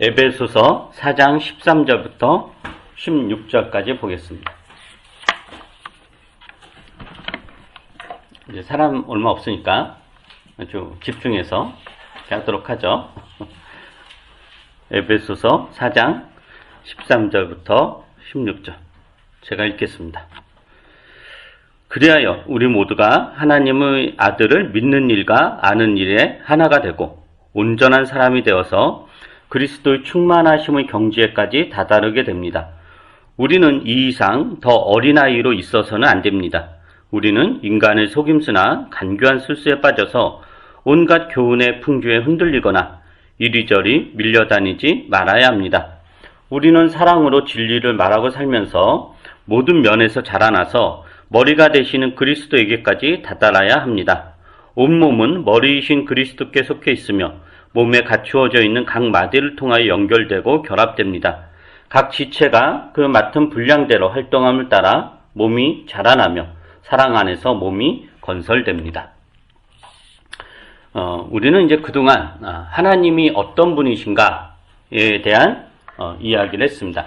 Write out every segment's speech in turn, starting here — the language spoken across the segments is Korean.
에베소서 4장 13절부터 16절까지 보겠습니다. 이제 사람 얼마 없으니까 아주 집중해서 하도록 하죠. 에베소서 4장 13절부터 16절 제가 읽겠습니다. 그리하여 우리 모두가 하나님의 아들을 믿는 일과 아는 일에 하나가 되고 온전한 사람이 되어서 그리스도의 충만하심의 경지에까지 다다르게 됩니다. 우리는 이 이상 더 어린아이로 있어서는 안 됩니다. 우리는 인간의 속임수나 간교한 술수에 빠져서 온갖 교훈의 풍조에 흔들리거나 이리저리 밀려다니지 말아야 합니다. 우리는 사랑으로 진리를 말하고 살면서 모든 면에서 자라나서 머리가 되시는 그리스도에게까지 다다라야 합니다. 온몸은 머리이신 그리스도께 속해 있으며 몸에 갖추어져 있는 각 마디를 통하여 연결되고 결합됩니다. 각 지체가 그 맡은 분량대로 활동함을 따라 몸이 자라나며 사랑 안에서 몸이 건설됩니다. 우리는 이제 그동안 하나님이 어떤 분이신가에 대한 이야기를 했습니다.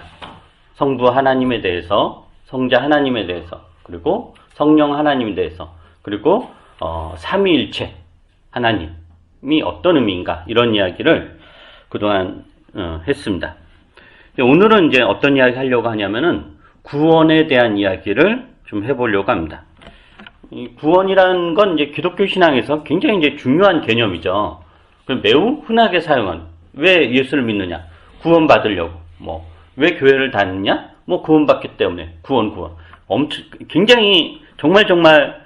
성부 하나님에 대해서, 성자 하나님에 대해서, 그리고 성령 하나님에 대해서, 그리고 삼위일체 하나님이 어떤 의미인가, 이런 이야기를 그동안 했습니다. 오늘은 이제 어떤 이야기 하려고 하냐면은 구원에 대한 이야기를 좀 해보려고 합니다. 이 구원이라는 건 이제 기독교 신앙에서 굉장히 이제 중요한 개념이죠. 매우 흔하게 사용한, 왜 예수를 믿느냐? 구원 받으려고. 왜 교회를 다니냐? 구원받기 때문에. 구원. 굉장히, 정말,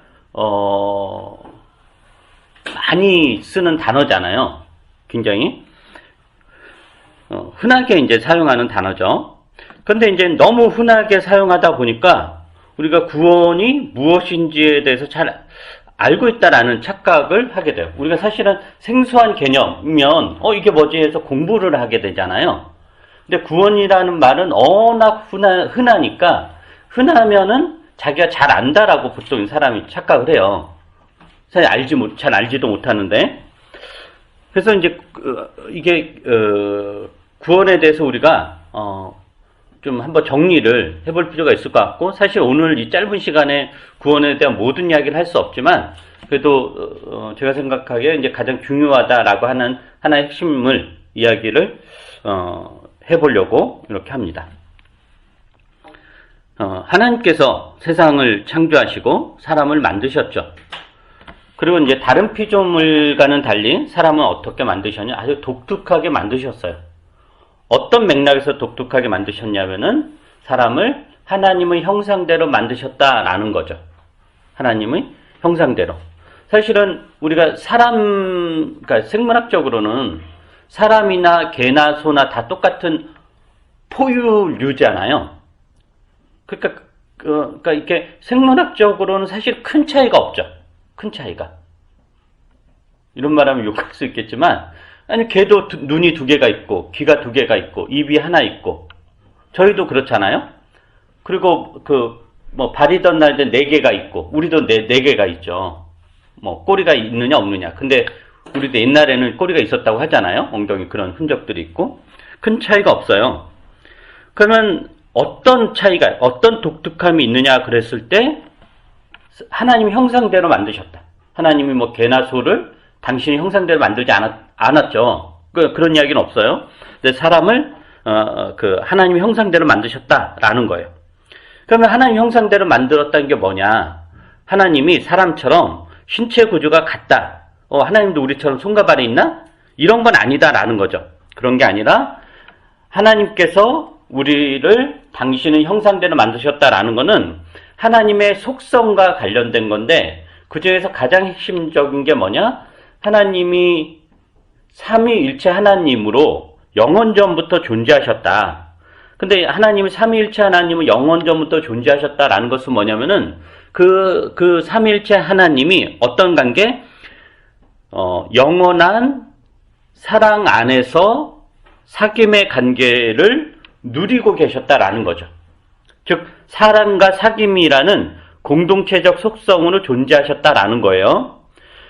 많이 쓰는 단어잖아요. 굉장히. 흔하게 이제 사용하는 단어죠. 근데 이제 너무 흔하게 사용하다 보니까 우리가 구원이 무엇인지에 대해서 잘 알고 있다라는 착각을 하게 돼요. 우리가 사실은 생소한 개념이면, 이게 뭐지 해서 공부를 하게 되잖아요. 근데 구원이라는 말은 워낙 흔하니까, 흔하면은 자기가 잘 안다라고 보통 사람이 착각을 해요. 사실 잘 알지도 못하는데. 그래서 이제, 이게, 구원에 대해서 우리가, 좀 한번 정리를 해볼 필요가 있을 것 같고, 사실 오늘 이 짧은 시간에 구원에 대한 모든 이야기를 할 수 없지만, 그래도, 제가 생각하기에 이제 가장 중요하다라고 하는 하나의 핵심을, 이야기를, 해보려고 이렇게 합니다. 하나님께서 세상을 창조하시고 사람을 만드셨죠. 그리고 이제 다른 피조물과는 달리 사람은 어떻게 만드셨냐? 아주 독특하게 만드셨어요. 어떤 맥락에서 독특하게 만드셨냐면은 사람을 하나님의 형상대로 만드셨다라는 거죠. 하나님의 형상대로. 사실은 우리가 그러니까 생물학적으로는 사람이나 개나 소나 다 똑같은 포유류잖아요. 그러니까 이렇게 생물학적으로는 사실 큰 차이가 없죠. 큰 차이가. 이런 말하면 욕할 수 있겠지만, 아니, 개도 눈이 2개가 있고, 귀가 2개가 있고, 입이 하나 있고, 저희도 그렇잖아요? 그리고 발이던 날에 4개가 있고, 우리도 4개가 있죠. 꼬리가 있느냐, 없느냐. 근데, 우리도 옛날에는 꼬리가 있었다고 하잖아요? 엉덩이 그런 흔적들이 있고. 큰 차이가 없어요. 그러면, 어떤 독특함이 있느냐 그랬을 때, 하나님 형상대로 만드셨다. 하나님이 개나 소를 당신의 형상대로 만들지 않았죠. 그런 이야기는 없어요. 근데 사람을, 하나님의 형상대로 만드셨다라는 거예요. 그러면 하나님 형상대로 만들었다는 게 뭐냐? 하나님이 사람처럼 신체 구조가 같다. 하나님도 우리처럼 손과 발이 있나? 이런 건 아니다라는 거죠. 그런 게 아니라, 하나님께서 우리를 당신의 형상대로 만드셨다라는 거는 하나님의 속성과 관련된 건데, 그 중에서 가장 핵심적인 게 뭐냐? 하나님이 삼위일체 하나님으로 영원전부터 존재하셨다. 근데 하나님이 삼위일체 하나님은 영원전부터 존재하셨다라는 것은 뭐냐면은 그 삼위일체 하나님이 어떤 관계? 영원한 사랑 안에서 사귐의 관계를 누리고 계셨다라는 거죠. 즉 사랑과 사귐이라는 공동체적 속성으로 존재하셨다라는 거예요.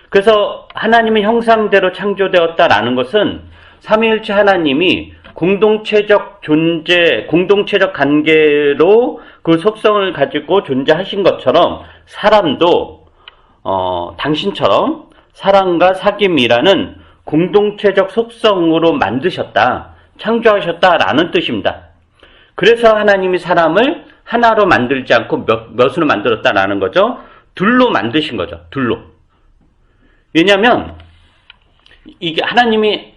그래서 하나님의 형상대로 창조되었다라는 것은 삼위일체 하나님이 공동체적 존재, 공동체적 관계로 그 속성을 가지고 존재하신 것처럼 사람도 당신처럼 사랑과 사귐이라는 공동체적 속성으로 만드셨다, 창조하셨다라는 뜻입니다. 그래서 하나님이 사람을 하나로 만들지 않고 몇으로 만들었다라는 거죠. 둘로 만드신 거죠. 둘로. 왜냐하면 이게 하나님이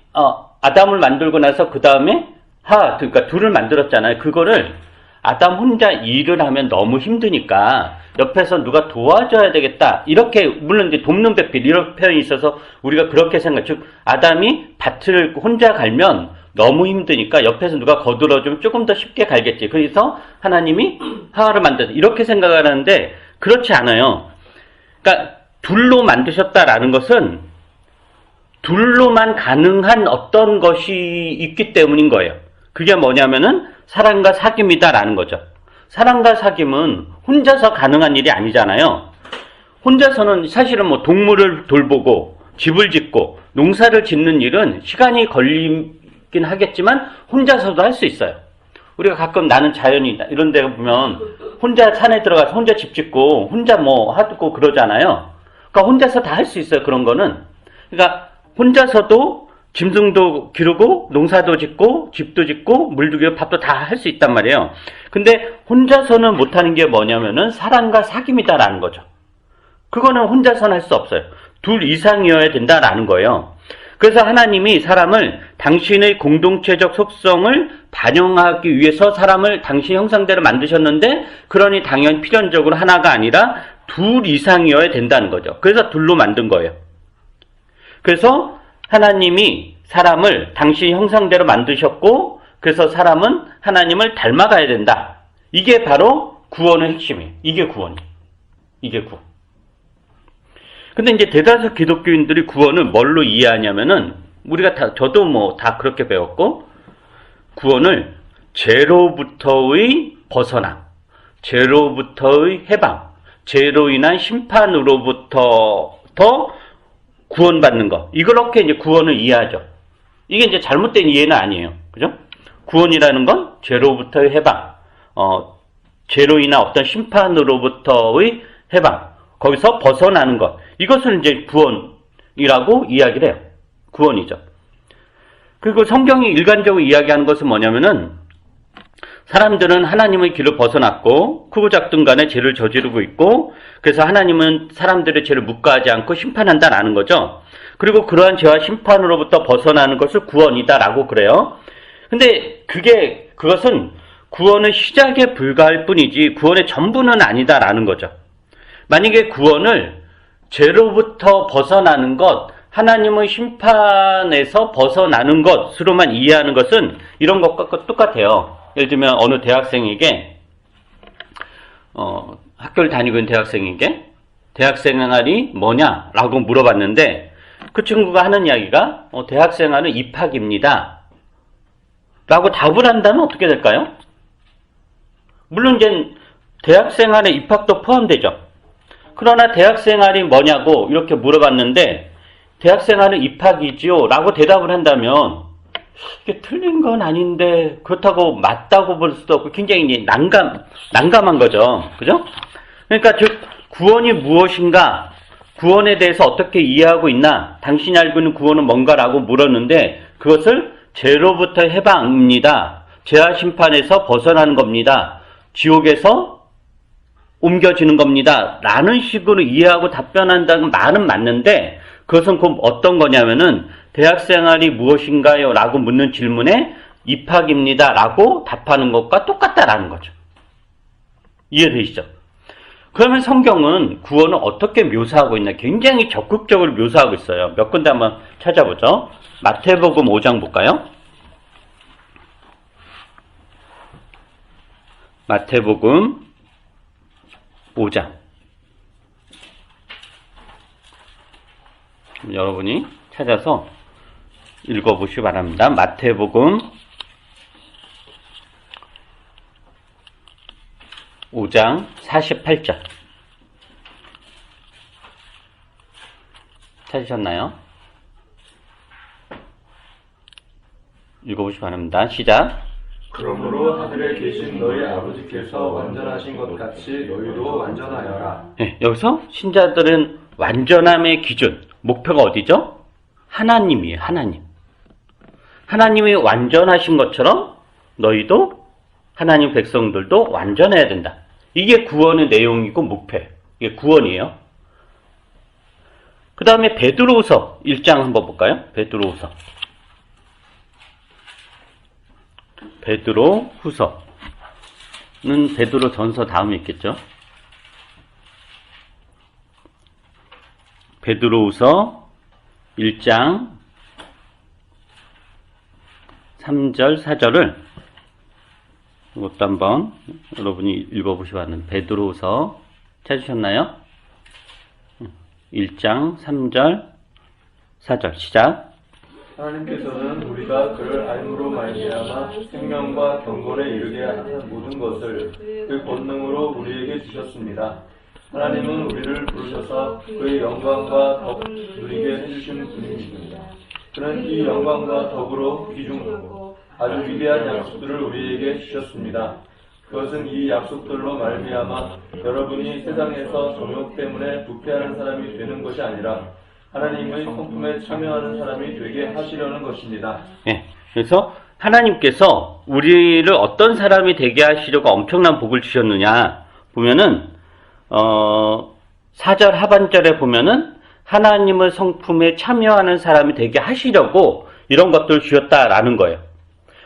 아담을 만들고 나서 그 다음에 그러니까 둘을 만들었잖아요. 그거를 아담 혼자 일을 하면 너무 힘드니까 옆에서 누가 도와줘야 되겠다. 이렇게 물론 이제 돕는 배필 이런 표현이 있어서 우리가 그렇게 생각. 즉 아담이 밭을 혼자 갈면 너무 힘드니까 옆에서 누가 거들어주면 조금 더 쉽게 갈겠지. 그래서 하나님이 하와를 만들었다. 이렇게 생각을 하는데 그렇지 않아요. 그러니까 둘로 만드셨다라는 것은 둘로만 가능한 어떤 것이 있기 때문인 거예요. 그게 뭐냐면은 사랑과 사귐이다라는 거죠. 사랑과 사귐은 혼자서 가능한 일이 아니잖아요. 혼자서는 사실은 뭐 동물을 돌보고 집을 짓고 농사를 짓는 일은 시간이 걸리긴 하겠지만 혼자서도 할 수 있어요. 우리가 가끔 나는 자연이 이런 데 보면 혼자 산에 들어가서 혼자 집 짓고 혼자 뭐 하고 그러잖아요. 그러니까 혼자서 다 할 수 있어요. 그런 거는. 그러니까 혼자서도 짐승도 기르고 농사도 짓고 집도 짓고 물도 기르고 밥도 다 할 수 있단 말이에요. 근데 혼자서는 못하는 게 뭐냐면은 사랑과 사귐이다라는 거죠. 그거는 혼자서는 할 수 없어요. 둘 이상이어야 된다라는 거예요. 그래서 하나님이 사람을 당신의 공동체적 속성을 반영하기 위해서 사람을 당신 형상대로 만드셨는데 그러니 당연히 필연적으로 하나가 아니라 둘 이상이어야 된다는 거죠. 그래서 둘로 만든 거예요. 그래서 하나님이 사람을 당신 형상대로 만드셨고 그래서 사람은 하나님을 닮아가야 된다. 이게 바로 구원의 핵심이에요. 이게 구원이에요. 이게 구원. 근데 이제 대다수 기독교인들이 구원을 뭘로 이해하냐면은 우리가 저도 뭐 다 그렇게 배웠고 구원을 죄로부터의 벗어남, 죄로부터의 해방, 죄로 인한 심판으로부터 구원받는 거. 이렇게 이제 구원을 이해하죠. 이게 이제 잘못된 이해는 아니에요. 그죠? 구원이라는 건 죄로부터의 해방, 죄로 인한 어떤 심판으로부터의 해방, 거기서 벗어나는 것. 이것을 이제 구원이라고 이야기를 해요. 구원이죠. 그리고 성경이 일관적으로 이야기하는 것은 뭐냐면은 사람들은 하나님의 길을 벗어났고 크고 작든 간에 죄를 저지르고 있고 그래서 하나님은 사람들의 죄를 묵과하지 않고 심판한다라는 거죠. 그리고 그러한 죄와 심판으로부터 벗어나는 것을 구원이다라고 그래요. 근데 그것은 구원의 시작에 불과할 뿐이지 구원의 전부는 아니다라는 거죠. 만약에 구원을 죄로부터 벗어나는 것, 하나님의 심판에서 벗어나는 것으로만 이해하는 것은 이런 것과 똑같아요. 예를 들면 어느 대학생에게 학교를 다니고 있는 대학생에게 대학생활이 뭐냐라고 물어봤는데 그 친구가 하는 이야기가 대학생활은 입학입니다 라고 답을 한다면 어떻게 될까요? 물론 이제 대학생활에 입학도 포함되죠. 그러나 대학생활이 뭐냐고 이렇게 물어봤는데 대학생활은 입학이지요 라고 대답을 한다면 이게 틀린 건 아닌데 그렇다고 맞다고 볼 수도 없고 굉장히 이제 난감한 거죠. 그죠? 그러니까 즉 구원이 무엇인가, 구원에 대해서 어떻게 이해하고 있나, 당신이 알고 있는 구원은 뭔가라고 물었는데 그것을 죄로부터 해방입니다. 죄와 심판에서 벗어나는 겁니다. 지옥에서 옮겨지는 겁니다. 라는 식으로 이해하고 답변한다는 말은 맞는데 그것은 곧 어떤 거냐면은 대학생활이 무엇인가요? 라고 묻는 질문에 입학입니다. 라고 답하는 것과 똑같다라는 거죠. 이해되시죠? 그러면 성경은 구원을 어떻게 묘사하고 있나 굉장히 적극적으로 묘사하고 있어요. 몇 군데 한번 찾아보죠. 마태복음 5장 볼까요? 마태복음 5장. 여러분이 찾아서 읽어보시기 바랍니다. 마태복음 5장 48절. 찾으셨나요? 읽어보시기 바랍니다. 시작. 그러므로 하늘에 계신 너희 아버지께서 완전하신 것 같이 너희도 완전하여라. 네, 여기서 신자들은 완전함의 기준, 목표가 어디죠? 하나님이에요. 하나님. 하나님이 완전하신 것처럼 너희도 하나님 백성들도 완전해야 된다. 이게 구원의 내용이고 목표예요. 이게 구원이에요. 그 다음에 베드로후서 1장 한번 볼까요? 베드로후서. 베드로후서는 베드로전서 다음에 있겠죠? 베드로후서 1장 3절, 4절을 이것도 한번 여러분이 읽어보시기 바랍니다. 베드로후서 찾으셨나요? 1장 3절, 4절 시작. 하나님께서는 우리가 그를 알므로 말미암아 생명과 경건에 이르게 하는 모든 것을 그 권능으로 우리에게 주셨습니다. 하나님은 우리를 부르셔서 그의 영광과 덕 누리게 해주신 분입니다. 그는 이 영광과 덕으로 귀중하고 아주 위대한 약속들을 우리에게 주셨습니다. 그것은 이 약속들로 말미암아 여러분이 세상에서 정욕 때문에 부패하는 사람이 되는 것이 아니라 하나님의 성품에 참여하는 사람이 되게 하시려는 것입니다. 네, 그래서 하나님께서 우리를 어떤 사람이 되게 하시려고 엄청난 복을 주셨느냐 보면은 4절 하반절에 보면은 하나님의 성품에 참여하는 사람이 되게 하시려고 이런 것들을 주셨다라는 거예요.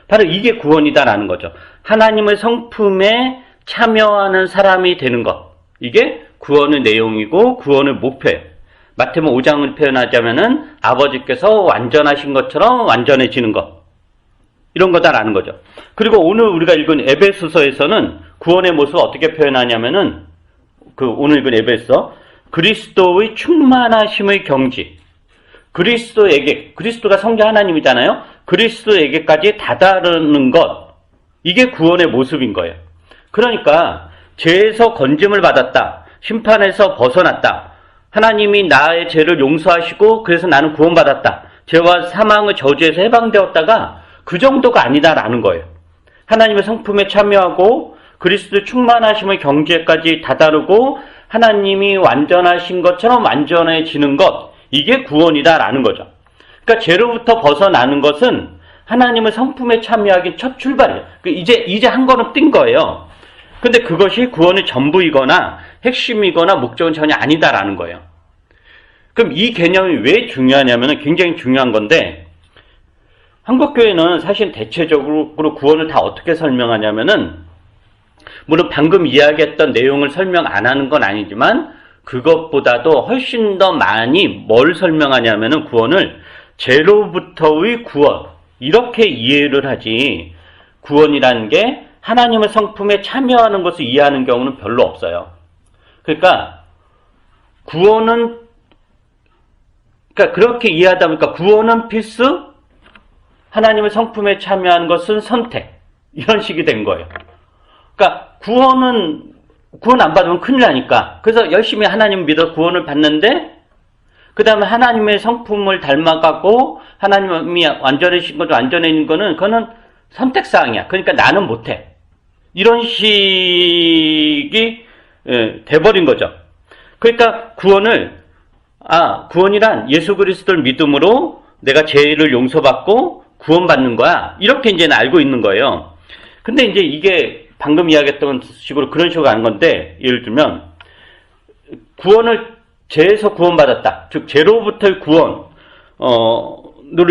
바로 이게 구원이다라는 거죠. 하나님의 성품에 참여하는 사람이 되는 것. 이게 구원의 내용이고 구원의 목표예요. 마태복음 5장을 표현하자면은 아버지께서 완전하신 것처럼 완전해지는 것. 이런 거다라는 거죠. 그리고 오늘 우리가 읽은 에베소서에서는 구원의 모습을 어떻게 표현하냐면은 오늘 읽은 에베소 그리스도의 충만하심의 경지. 그리스도가 성자 하나님이잖아요. 그리스도에게까지 다다르는 것. 이게 구원의 모습인 거예요. 그러니까 죄에서 건짐을 받았다. 심판에서 벗어났다. 하나님이 나의 죄를 용서하시고 그래서 나는 구원받았다. 죄와 사망의 저주에서 해방되었다가 그 정도가 아니다라는 거예요. 하나님의 성품에 참여하고 그리스도의 충만하심의 경지에까지 다다르고 하나님이 완전하신 것처럼 완전해지는 것. 이게 구원이다라는 거죠. 그러니까 죄로부터 벗어나는 것은 하나님의 성품에 참여하기 첫 출발이에요. 이제 한 걸음 뛴 거예요. 근데 그것이 구원의 전부이거나 핵심이거나 목적은 전혀 아니다라는 거예요. 그럼 이 개념이 왜 중요하냐면 굉장히 중요한 건데 한국교회는 사실 대체적으로 구원을 다 어떻게 설명하냐면은 물론 방금 이야기했던 내용을 설명 안 하는 건 아니지만 그것보다도 훨씬 더 많이 뭘 설명하냐면은 구원을 죄로부터의 구원 이렇게 이해를 하지 구원이라는 게 하나님의 성품에 참여하는 것을 이해하는 경우는 별로 없어요. 그러니까 구원은 그렇게 이해하다 보니까 구원은 필수, 하나님의 성품에 참여하는 것은 선택 이런 식이 된 거예요. 그러니까 구원 안 받으면 큰일 나니까 그래서 열심히 하나님 믿어 구원을 받는데 그 다음에 하나님의 성품을 닮아가고 하나님이 완전해진 것도 완전해진 거는 그거는 선택사항이야. 그러니까 나는 못해. 이런 식이 돼버린 거죠. 그러니까 구원이란 예수 그리스도를 믿음으로 내가 죄를 용서받고 구원받는 거야. 이렇게 이제는 알고 있는 거예요. 근데 이제 이게 방금 이야기했던 식으로 그런 식으로 가는 건데 예를 들면 구원을 죄에서 구원받았다. 즉 죄로부터의 구원으로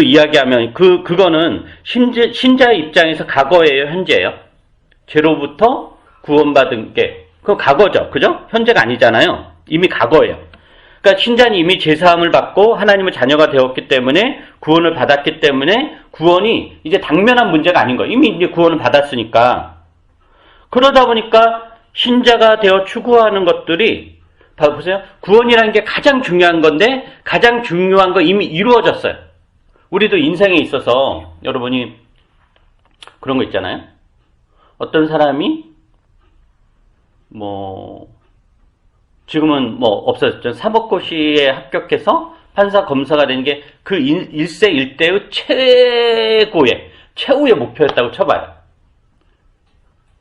이야기하면 그거는 신자의 입장에서 과거예요, 현재예요? 죄로부터 구원받은 게 그건 과거죠. 그죠? 현재가 아니잖아요. 이미 과거예요. 그러니까 신자는 이미 죄사함을 받고 하나님의 자녀가 되었기 때문에 구원을 받았기 때문에 구원이 이제 당면한 문제가 아닌 거예요. 이미 이제 구원을 받았으니까. 그러다 보니까 신자가 되어 추구하는 것들이 보세요. 구원이라는 게 가장 중요한 건데 가장 중요한 거 이미 이루어졌어요. 우리도 인생에 있어서 여러분이 그런 거 있잖아요. 어떤 사람이 지금은 없어졌죠. 사법고시에 합격해서 판사 검사가 되는 게 그 일생일대의 최고의 최후의 목표였다고 쳐봐요.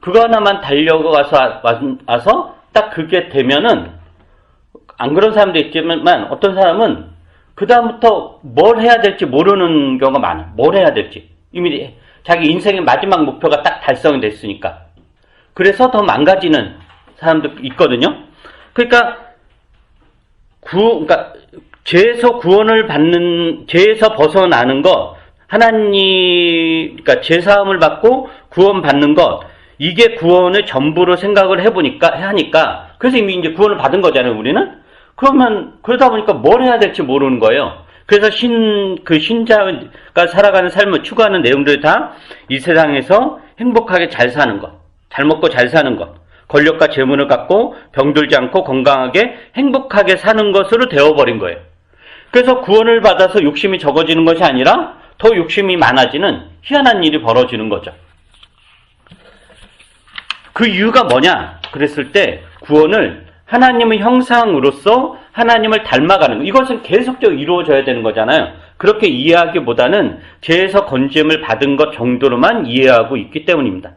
그거 하나만 달려와서 딱 그게 되면은, 안 그런 사람도 있지만 어떤 사람은 그 다음부터 뭘 해야 될지 모르는 경우가 많아. 뭘 해야 될지. 이미 자기 인생의 마지막 목표가 딱 달성이 됐으니까. 그래서 더 망가지는 사람도 있거든요. 그러니까 죄에서 구원을 받는, 죄에서 벗어나는 것, 그러니까 죄사함을 받고 구원받는 것, 이게 구원의 전부로 생각을 하니까, 그래서 이미 이제 구원을 받은 거잖아요, 우리는? 그러다 보니까 뭘 해야 될지 모르는 거예요. 그래서 신자가 살아가는 삶을 추구하는 내용들이 다 이 세상에서 행복하게 잘 사는 것, 잘 먹고 잘 사는 것, 권력과 재물을 갖고 병들지 않고 건강하게 행복하게 사는 것으로 되어버린 거예요. 그래서 구원을 받아서 욕심이 적어지는 것이 아니라 더 욕심이 많아지는 희한한 일이 벌어지는 거죠. 그 이유가 뭐냐? 그랬을 때 구원을 하나님의 형상으로서 하나님을 닮아가는 것. 이것은 계속적으로 이루어져야 되는 거잖아요. 그렇게 이해하기보다는 죄에서 건짐을 받은 것 정도로만 이해하고 있기 때문입니다.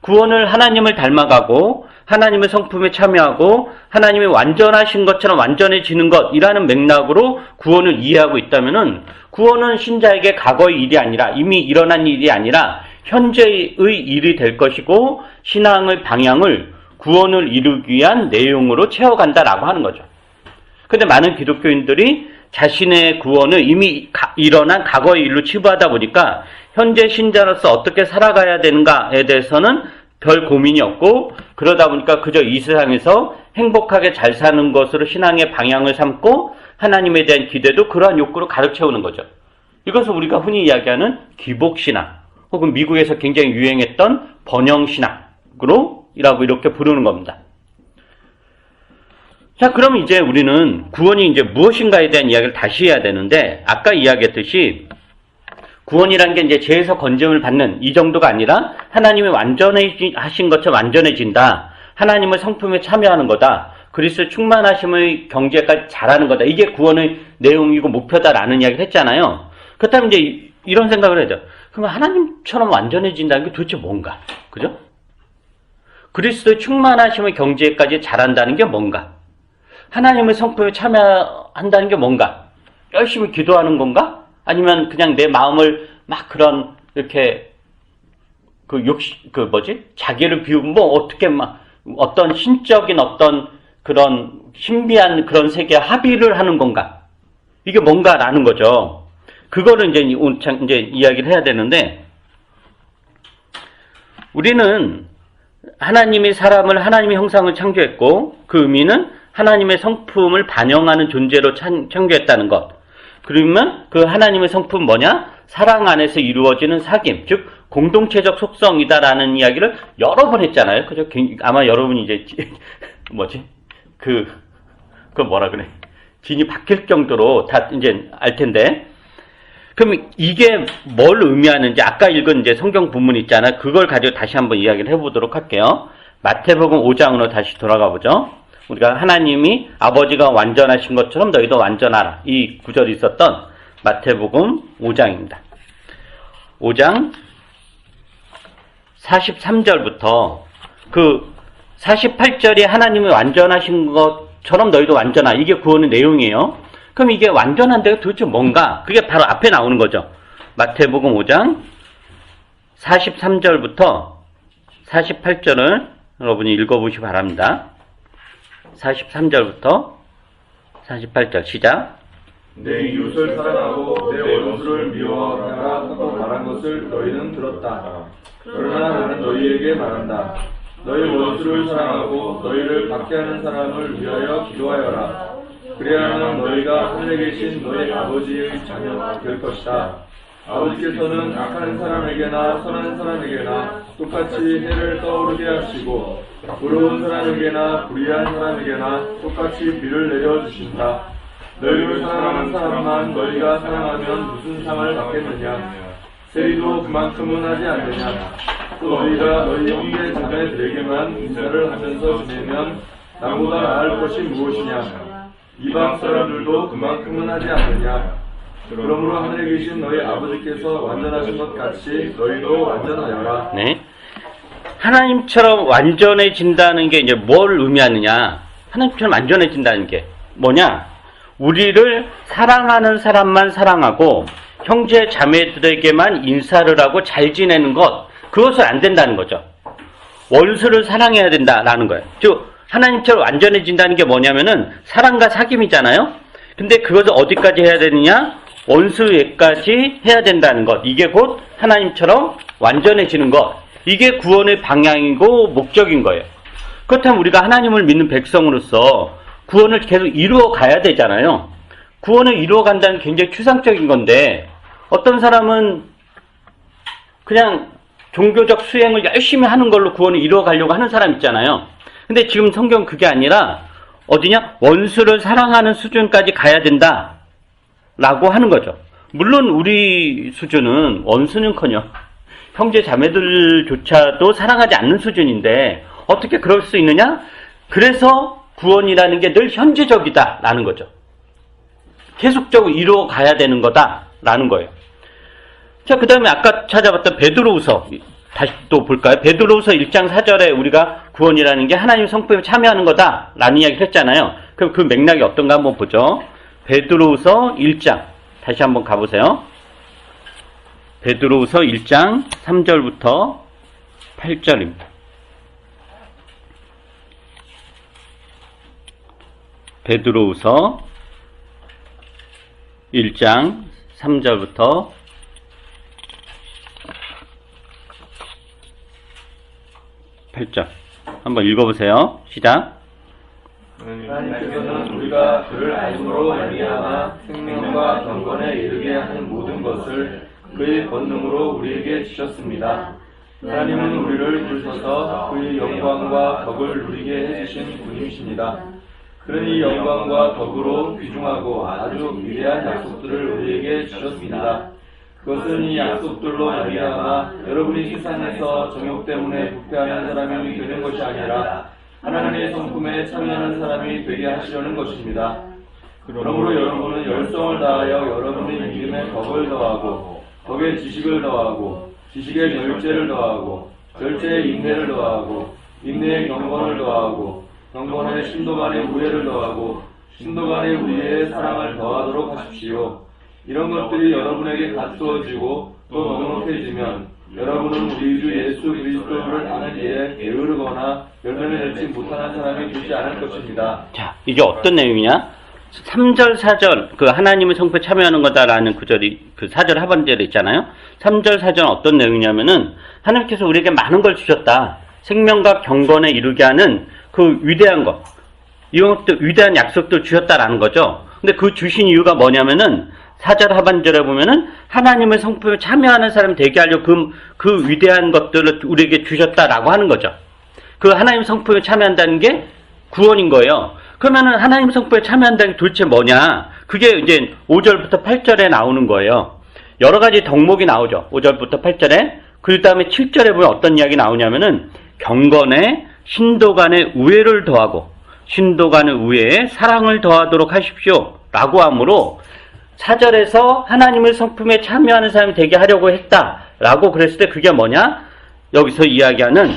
구원을 하나님을 닮아가고 하나님의 성품에 참여하고 하나님이 완전하신 것처럼 완전해지는 것이라는 맥락으로 구원을 이해하고 있다면은 구원은 신자에게 과거의 일이 아니라 이미 일어난 일이 아니라 현재의 일이 될 것이고 신앙의 방향을 구원을 이루기 위한 내용으로 채워간다라고 하는 거죠. 근데 많은 기독교인들이 자신의 구원을 이미 일어난 과거의 일로 치부하다 보니까 현재 신자로서 어떻게 살아가야 되는가에 대해서는 별 고민이 없고 그러다 보니까 그저 이 세상에서 행복하게 잘 사는 것으로 신앙의 방향을 삼고 하나님에 대한 기대도 그러한 욕구로 가득 채우는 거죠. 이것을 우리가 흔히 이야기하는 기복신앙 혹은 미국에서 굉장히 유행했던 번영신앙으로 이렇게 부르는 겁니다. 자, 그럼 이제 우리는 구원이 이제 무엇인가에 대한 이야기를 다시 해야 되는데, 아까 이야기했듯이 구원이란 게 이제 죄에서 건짐을 받는 이 정도가 아니라 하나님이 완전하신 것처럼 완전해진다. 하나님의 성품에 참여하는 거다. 그리스도의 충만하심의 경제까지 잘하는 거다. 이게 구원의 내용이고 목표다라는 이야기를 했잖아요. 그렇다면 이제 이런 생각을 해야 돼요. 그럼 하나님처럼 완전해진다는 게 도대체 뭔가? 그죠? 그리스도의 충만하심의 경제까지 잘한다는 게 뭔가? 하나님의 성품에 참여한다는 게 뭔가? 열심히 기도하는 건가? 아니면 그냥 내 마음을 막 그런, 이렇게, 자기를 비우고, 어떻게 어떤 신적인 어떤 그런 신비한 그런 세계에 합의를 하는 건가? 이게 뭔가라는 거죠. 그거를 이제 이야기를 해야 되는데, 우리는 하나님이 사람을 하나님의 형상을 창조했고, 그 의미는 하나님의 성품을 반영하는 존재로 창조했다는 것. 그러면 그 하나님의 성품은 뭐냐? 사랑 안에서 이루어지는 사귐, 즉 공동체적 속성이다라는 이야기를 여러 번 했잖아요. 그죠? 아마 여러분이 이제 진이 바뀔 정도로 다 이제 알 텐데. 그럼 이게 뭘 의미하는지 아까 읽은 이제 성경 본문 있잖아요. 그걸 가지고 다시 한번 이야기를 해보도록 할게요. 마태복음 5장으로 다시 돌아가 보죠. 우리가 하나님이 아버지가 완전하신 것처럼 너희도 완전하라. 이 구절이 있었던 마태복음 5장입니다. 5장 43절부터 그 48절이 하나님이 완전하신 것처럼 너희도 완전하라. 이게 구원의 내용이에요. 그럼 이게 완전한 데가 도대체 뭔가? 그게 바로 앞에 나오는 거죠. 마태복음 5장 43절부터 48절을 여러분이 읽어보시기 바랍니다. 43절부터 48절 시작. 내 이웃을 사랑하고 내 원수를 미워하라 하고 말한 것을 너희는 들었다. 그러나 나는 너희에게 말한다. 너희 원수를 사랑하고 너희를 박해하는 사람을 위하여 기도하여라. 그래야만 너희가 하늘에 계신 너희 아버지의 자녀가 될 것이다. 아버지께서는 악한 사람에게나 선한 사람에게나 똑같이 해를 떠오르게 하시고 부러운 사람에게나 불의한 사람에게나 똑같이 비를 내려주신다. 너희를 사랑하는 사람만 너희가 사랑하면 무슨 상을 받겠느냐? 세리도 그만큼은 하지 않느냐? 또 너희가 너희 형제 자매들에게만 인사를 하면서 지내면 나보다 나을 것이 무엇이냐? 이방 사람들도 그만큼은 하지 않느냐? 그러므로 하늘에 계신 너희 아버지께서 완전하신 것 같이 너희도 완전하여라. 네. 하나님처럼 완전해진다는 게 이제 뭘 의미하느냐? 하나님처럼 완전해진다는 게 뭐냐? 우리를 사랑하는 사람만 사랑하고 형제 자매들에게만 인사를 하고 잘 지내는 것, 그것은 안 된다는 거죠. 원수를 사랑해야 된다라는 거예요. 즉 하나님처럼 완전해진다는 게 뭐냐면은 사랑과 사귐이잖아요. 근데 그것을 어디까지 해야 되느냐? 원수에까지 해야 된다는 것. 이게 곧 하나님처럼 완전해지는 것. 이게 구원의 방향이고 목적인 거예요. 그렇다면 우리가 하나님을 믿는 백성으로서 구원을 계속 이루어 가야 되잖아요. 구원을 이루어 간다는 게 굉장히 추상적인 건데 어떤 사람은 그냥 종교적 수행을 열심히 하는 걸로 구원을 이루어 가려고 하는 사람 있잖아요. 근데 지금 성경은 그게 아니라 어디냐? 원수를 사랑하는 수준까지 가야 된다 라고 하는 거죠. 물론 우리 수준은 원수는커녕 형제 자매들조차도 사랑하지 않는 수준인데 어떻게 그럴 수 있느냐? 그래서 구원이라는 게 늘 현재적이다 라는 거죠. 계속적으로 이루어 가야 되는 거다 라는 거예요. 자, 그 다음에 아까 찾아봤던 베드로후서 다시 또 볼까요? 베드로후서 1장 4절에 우리가 구원이라는 게 하나님 성품에 참여하는 거다 라는 이야기를 했잖아요. 그럼 그 맥락이 어떤가 한번 보죠. 베드로후서 1장 다시 한번 가보세요. 베드로후서 1장 3절부터 8절입니다. 베드로후서 1장 3절부터 8절 한번 읽어보세요. 시작. 하나님께서는 우리가 그를 알므로 말미암아 생명과 경건에 이르게 하는 모든 것을 그의 권능으로 우리에게 주셨습니다. 하나님은 우리를 부르셔서 그의 영광과 덕을 누리게 해주신 분이십니다. 그러니 영광과 덕으로 귀중하고 아주 위대한 약속들을 우리에게 주셨습니다. 그것은 이 약속들로 말미암아 여러분이 세상에서 정욕 때문에 부패하는 사람이 되는 것이 아니라 하나님의 성품에 참여하는 사람이 되게 하시려는 것입니다. 그러므로 여러분은 열성을 다하여 여러분의 믿음에 덕을 더하고 덕에 지식을 더하고 지식에 절제를 더하고 절제에 인내를 더하고 인내에 경건을 더하고 경건에 신도 간의 우애를 더하고 신도 간의 우애에 사랑을 더하도록 하십시오. 이런 것들이 여러분에게 갖추어지고 또 넉넉해지면 여러분은 우리 주 예수 그리스도를 아는 일에 게으르거나 열매를 맺지 못하는 사람이 되지 않을 것입니다. 자, 이게 어떤 내용이냐? 3절, 4절, 그 하나님의 성품에 참여하는 거다라는 구절이 그 4절 하반절에 있잖아요. 3절, 4절은 어떤 내용이냐면은 하나님께서 우리에게 많은 걸 주셨다. 생명과 경건에 이르게 하는 그 위대한 것, 이런 것들, 위대한 약속들 주셨다라는 거죠. 근데 그 주신 이유가 뭐냐면은 4절 하반절에 보면은 하나님의 성품에 참여하는 사람 되게 하려고 그 위대한 것들을 우리에게 주셨다라고 하는 거죠. 그 하나님 성품에 참여한다는 게 구원인 거예요. 그러면은 하나님 성품에 참여한다는 게 도대체 뭐냐? 그게 이제 5절부터 8절에 나오는 거예요. 여러 가지 덕목이 나오죠. 5절부터 8절에. 그 다음에 7절에 보면 어떤 이야기 나오냐면은 경건에 신도 간의 우애를 더하고 신도 간의 우애에 사랑을 더하도록 하십시오 라고 하므로 4절에서 하나님의 성품에 참여하는 사람이 되게 하려고 했다라고 그랬을 때 그게 뭐냐? 여기서 이야기하는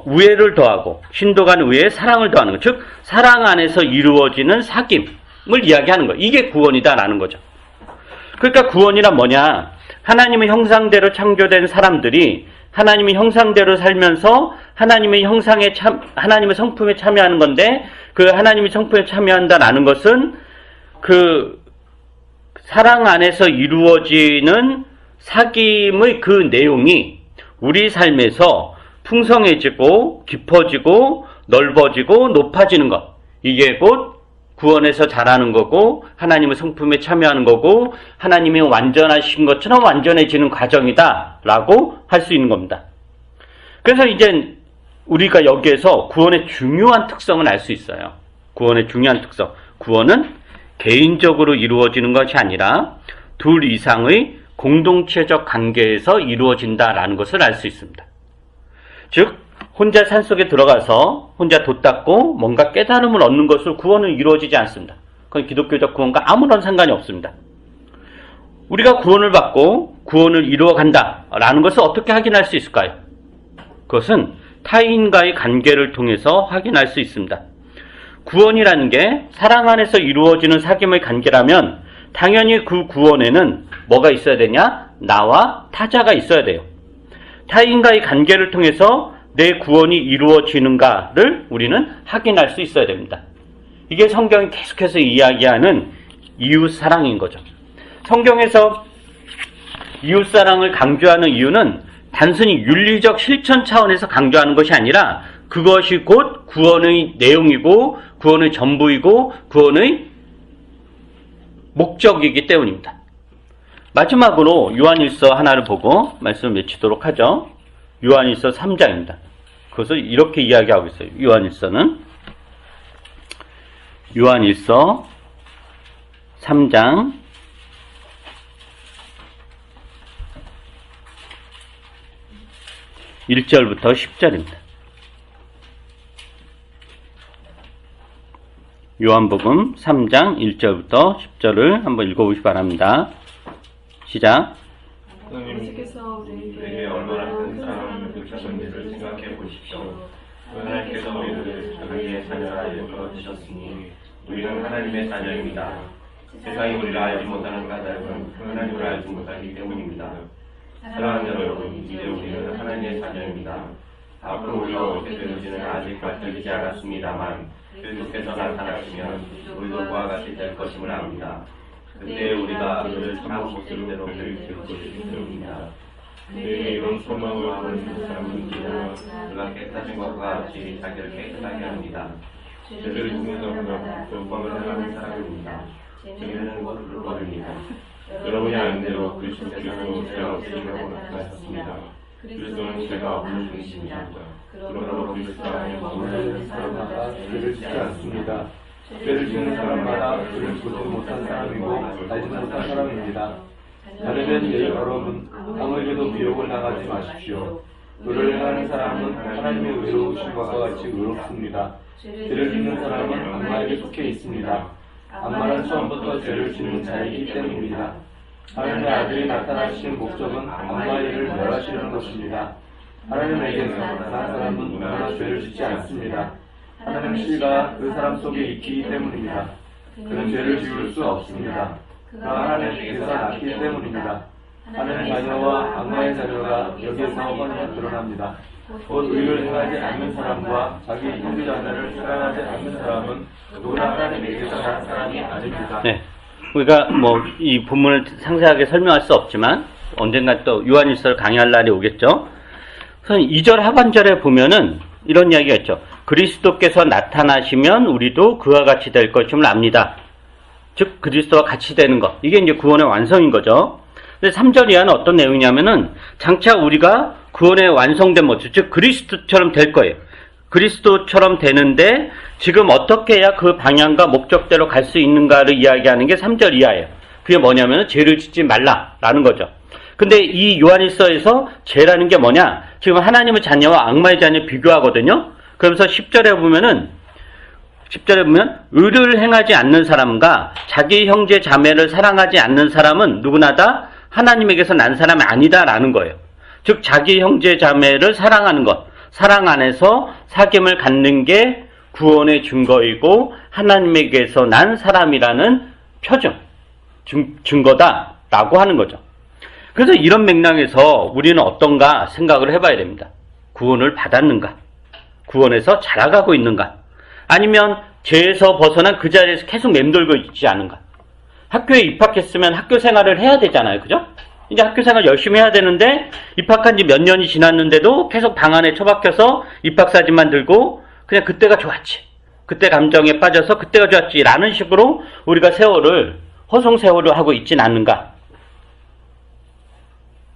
우애를 더하고 신도 간의 우애에 사랑을 더하는 것. 즉 사랑 안에서 이루어지는 사귐을 이야기하는 거. 이게 구원이다라는 거죠. 그러니까 구원이란 뭐냐? 하나님의 형상대로 창조된 사람들이 하나님의 형상대로 살면서 하나님의 하나님의 성품에 참여하는 건데 그 하나님의 성품에 참여한다라는 것은 그 사랑 안에서 이루어지는 사귐의 그 내용이 우리 삶에서 풍성해지고 깊어지고 넓어지고 높아지는 것. 이게 곧 구원에서 자라는 거고 하나님의 성품에 참여하는 거고 하나님이 완전하신 것처럼 완전해지는 과정이다 라고 할 수 있는 겁니다. 그래서 이제 우리가 여기에서 구원의 중요한 특성을 알 수 있어요. 구원의 중요한 특성. 구원은 개인적으로 이루어지는 것이 아니라 둘 이상의 공동체적 관계에서 이루어진다라는 것을 알 수 있습니다. 즉 혼자 산속에 들어가서 혼자 돛닦고 뭔가 깨달음을 얻는 것으로 구원은 이루어지지 않습니다. 그건 기독교적 구원과 아무런 상관이 없습니다. 우리가 구원을 받고 구원을 이루어 간다라는 것을 어떻게 확인할 수 있을까요? 그것은 타인과의 관계를 통해서 확인할 수 있습니다. 구원이라는 게 사랑 안에서 이루어지는 사귐의 관계라면 당연히 그 구원에는 뭐가 있어야 되냐? 나와 타자가 있어야 돼요. 타인과의 관계를 통해서 내 구원이 이루어지는가를 우리는 확인할 수 있어야 됩니다. 이게 성경이 계속해서 이야기하는 이웃사랑인 거죠. 성경에서 이웃사랑을 강조하는 이유는 단순히 윤리적 실천 차원에서 강조하는 것이 아니라 그것이 곧 구원의 내용이고 구원의 전부이고 구원의 목적이기 때문입니다. 마지막으로 요한일서 하나를 보고 말씀을 맺히도록 하죠. 요한일서 3장입니다. 그것을 이렇게 이야기하고 있어요. 요한일서 3장 1절부터 10절입니다. 요한복음 3장 1절부터 10절을 한번 읽어보시기 바랍니다. 시작. 하나님께서 우리에게 얼마나 큰 사랑을 베푸셨는지를 생각해 보십시오. 하나님께서 우리를 자기의 자녀라 일컬어주셨으니 우리는 하나님의 자녀입니다. 세상이 우리를 알지 못하는 까닭은 하나님을 알지 못하기 때문입니다. 사랑하는 여러분, 이제 우리는 하나님의 자녀입니다. 앞으로 우리가 어떻게 되는지는 아직 밝혀지지 않았습니다만 그리스도께서 나타나시면 우리도 그와 같이 될 것임을 압니다. 그때 우리가 그를 참 모습대로 뵐 것이기 때문입니다. 그의 이런 소망을 하는 그 사람은 그가 깨끗하신 것과 같이 자기를 깨끗하게 합니다. 죄를 짓는 사람과 영광을 행하는 사람입니다. 죄는 것을 버립니다. 여러분이 아는 대로 그리스도께서 죄가 없으시다고 나타나셨습니다. 그리스도는 죄가 없는 분이십니다. 그러므로 그리스도 안에 머무르는 사람마다 죄를 짓지 않습니다. 죄를 짓는 사람마다 그를 보지 못한 사람이고 알지 못한 사람입니다. 자녀된 여러분, 아무에게도 미혹을 당하지 마십시오. 의를 행하는 사람은 하나님의 의로우신 것과 같이 의롭습니다. 죄를 짓는 사람은 악마에게 속해 있습니다. 악마는 처음부터 죄를 짓는 자이기 때문입니다. 하나님의 아들이 나타나신 목적은 악마의 일을 멸하시는 것입니다. 하나님에게서 나타난 사람은 누구나 죄를 짓지 않습니다. 하나님 씨가 그 사람 속에 있기 때문입니다. 그는 죄를 지을 수 없습니다. 그가 하나님께서 낳기 때문입니다. 하나님의 자녀와 악마의 자녀가 여기에서 뻔히 드러납니다. 곧 의를 행하지 않는 사람과 자기 형제 자매를 사랑하지 않는 사람은 누구나 하나님에게서 난 사람이 아닙니다. 네, 우리가 이 본문을 상세하게 설명할 수 없지만 언젠가 또 요한일서를 강의할 날이 오겠죠. 우선 2절 하반절에 보면은 이런 이야기가 있죠. 그리스도께서 나타나시면 우리도 그와 같이 될 것임을 압니다. 즉 그리스도와 같이 되는 것. 이게 이제 구원의 완성인 거죠. 근데 3절 이하는 어떤 내용이냐면은 장차 우리가 구원의 완성된 모습, 즉 그리스도처럼 될 거예요. 그리스도처럼 되는데 지금 어떻게 해야 그 방향과 목적대로 갈 수 있는가를 이야기하는 게 3절 이하예요. 그게 뭐냐면 죄를 짓지 말라라는 거죠. 근데 이 요한일서에서 죄라는 게 뭐냐? 지금 하나님의 자녀와 악마의 자녀를 비교하거든요. 그러면서 10절에 보면 의를 행하지 않는 사람과 자기 형제 자매를 사랑하지 않는 사람은 누구나 다 하나님에게서 난 사람이 아니다라는 거예요. 즉 자기 형제 자매를 사랑하는 것, 사랑 안에서 사귐을 갖는 게 구원의 증거이고 하나님에게서 난 사람이라는 표준, 증거다라고 하는 거죠. 그래서 이런 맥락에서 우리는 어떤가 생각을 해봐야 됩니다. 구원을 받았는가? 구원에서 자라가고 있는가? 아니면 죄에서 벗어난 그 자리에서 계속 맴돌고 있지 않은가? 학교에 입학했으면 학교 생활을 해야 되잖아요. 그죠? 이제 학교 생활 열심히 해야 되는데 입학한 지 몇 년이 지났는데도 계속 방 안에 처박혀서 입학사진만 들고 그냥 그때가 좋았지. 그때 감정에 빠져서 그때가 좋았지. 라는 식으로 우리가 세월을 허송세월을 하고 있진 않는가?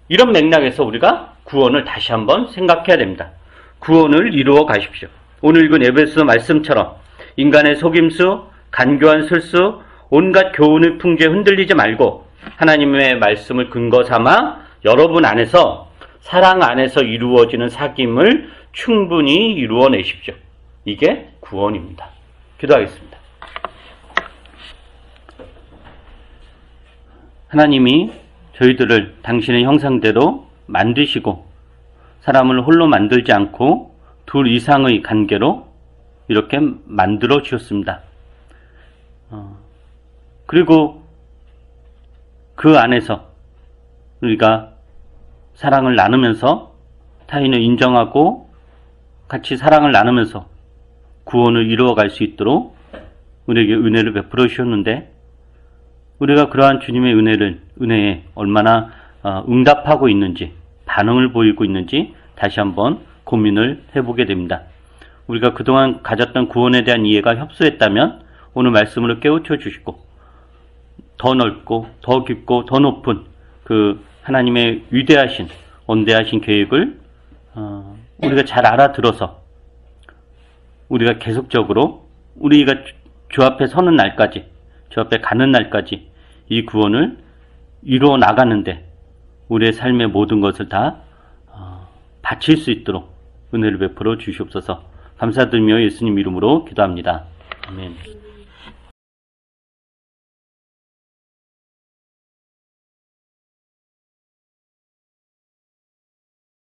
이런 맥락에서 우리가 구원을 다시 한번 생각해야 됩니다. 구원을 이루어 가십시오. 오늘 읽은 에베소 말씀처럼 인간의 속임수, 간교한 술수, 온갖 교훈의 풍조에 흔들리지 말고 하나님의 말씀을 근거 삼아 여러분 안에서 사랑 안에서 이루어지는 사귐을 충분히 이루어내십시오. 이게 구원입니다. 기도하겠습니다. 하나님이 저희들을 당신의 형상대로 만드시고 사람을 홀로 만들지 않고 둘 이상의 관계로 이렇게 만들어 주셨습니다. 그리고 그 안에서 우리가 사랑을 나누면서 타인을 인정하고 같이 사랑을 나누면서 구원을 이루어갈 수 있도록 우리에게 은혜를 베풀어 주셨는데 우리가 그러한 주님의 은혜에 얼마나 응답하고 있는지 반응을 보이고 있는지 다시 한번 고민을 해보게 됩니다. 우리가 그동안 가졌던 구원에 대한 이해가 협소했다면 오늘 말씀으로 깨우쳐 주시고 더 넓고 더 깊고 더 높은 그 하나님의 위대하신 원대하신 계획을 우리가 잘 알아들어서 우리가 계속적으로 우리가 주 앞에 서는 날까지 주 앞에 가는 날까지 이 구원을 이루어 나가는데 우리의 삶의 모든 것을 다 바칠 수 있도록 은혜를 베풀어 주시옵소서. 감사드리며 예수님 이름으로 기도합니다. 아멘.